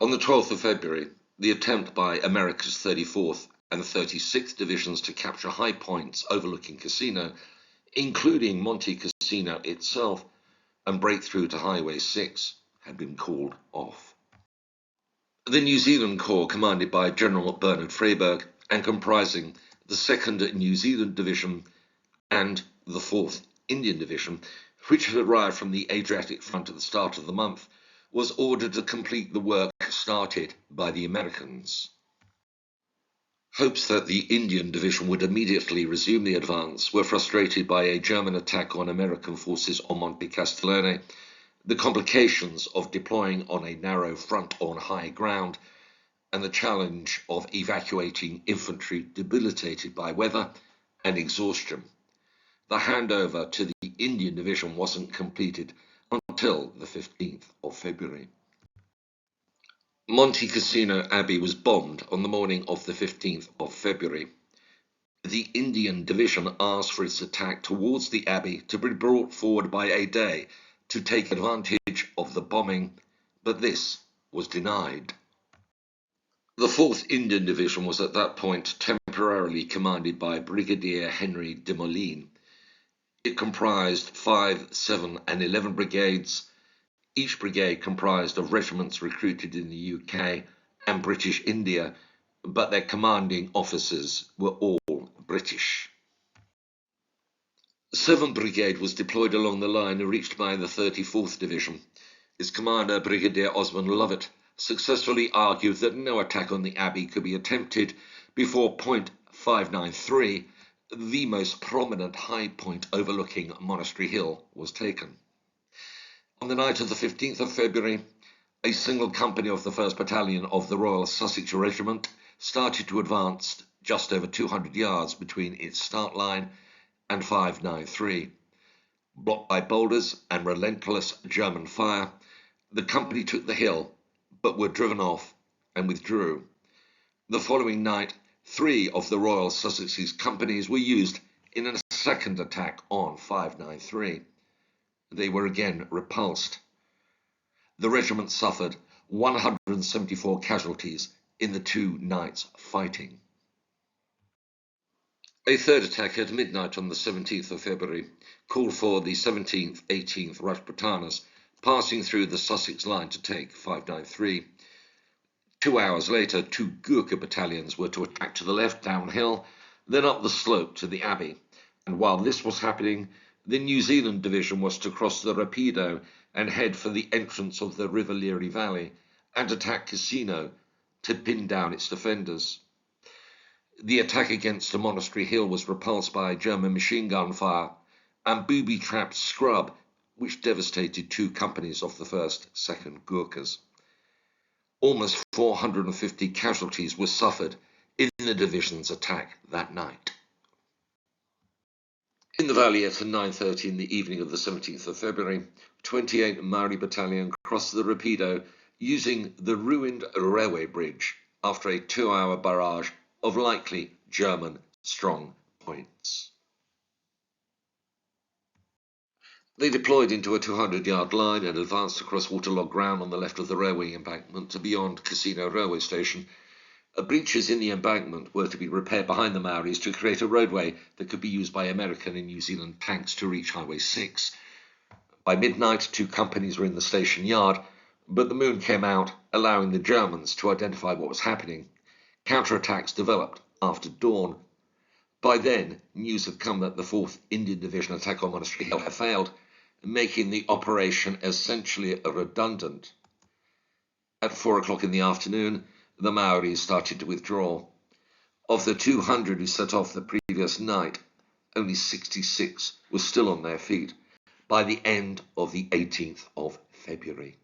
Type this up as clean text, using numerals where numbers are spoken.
On the 12th of February, the attempt by America's 34th and 36th Divisions to capture high points overlooking Cassino, including Monte Cassino itself, and break through to Highway 6, had been called off. The New Zealand Corps, commanded by General Bernard Freyberg and comprising the 2nd New Zealand Division and the 4th Indian Division, which had arrived from the Adriatic front at the start of the month, was ordered to complete the work started by the Americans. Hopes that the Indian Division would immediately resume the advance were frustrated by a German attack on American forces on Monte Castellone, the complications of deploying on a narrow front on high ground, and the challenge of evacuating infantry debilitated by weather and exhaustion. The handover to the Indian Division wasn't completed until the 15th of February. Monte Cassino Abbey was bombed on the morning of the 15th of February. The Indian Division asked for its attack towards the Abbey to be brought forward by a day to take advantage of the bombing, but this was denied. The 4th Indian Division was at that point temporarily commanded by Brigadier Henry de Moline. It comprised 5, 7, and 11 brigades. Each brigade comprised of regiments recruited in the UK and British India, but their commanding officers were all British. The 7th Brigade was deployed along the line and reached by the 34th Division. Its commander, Brigadier Osmond Lovett, successfully argued that no attack on the Abbey could be attempted before Point 593, the most prominent high point overlooking Monastery Hill, was taken. On the night of the 15th of February, a single company of the 1st Battalion of the Royal Sussex Regiment started to advance just over 200 yards between its start line and 593. Blocked by boulders and relentless German fire, the company took the hill, but were driven off and withdrew. The following night, 3 of the Royal Sussex's companies were used in a second attack on 593. They were again repulsed. The regiment suffered 174 casualties in the 2 nights fighting. A third attack at midnight on the 17th of February called for the 17th, 18th Rajputanas passing through the Sussex line to take 593. 2 hours later, 2 Gurkha battalions were to attack to the left downhill, then up the slope to the Abbey, and while this was happening, the New Zealand Division was to cross the Rapido and head for the entrance of the River Leary Valley and attack Cassino to pin down its defenders. The attack against the Monastery Hill was repulsed by German machine gun fire and booby-trapped scrub, which devastated 2 companies of the 1st, 2nd Gurkhas. Almost 450 casualties were suffered in the division's attack that night. In the valley at 9:30 in the evening of the 17th of February, 28 Maori Battalion crossed the Rapido using the ruined railway bridge after a 2-hour barrage of likely German strong points. They deployed into a 200-yard line and advanced across waterlogged ground on the left of the railway embankment to beyond Cassino railway station. Breaches in the embankment were to be repaired behind the Maoris to create a roadway that could be used by American and New Zealand tanks to reach Highway 6. By midnight, 2 companies were in the station yard, but the moon came out, allowing the Germans to identify what was happening. Counterattacks developed after dawn. By then, news had come that the 4th Indian Division attack on Monastery Hill had failed, making the operation essentially redundant. At 4 o'clock in the afternoon, the Maoris started to withdraw. Of the 200 who set off the previous night, only 66 were still on their feet by the end of the 18th of February.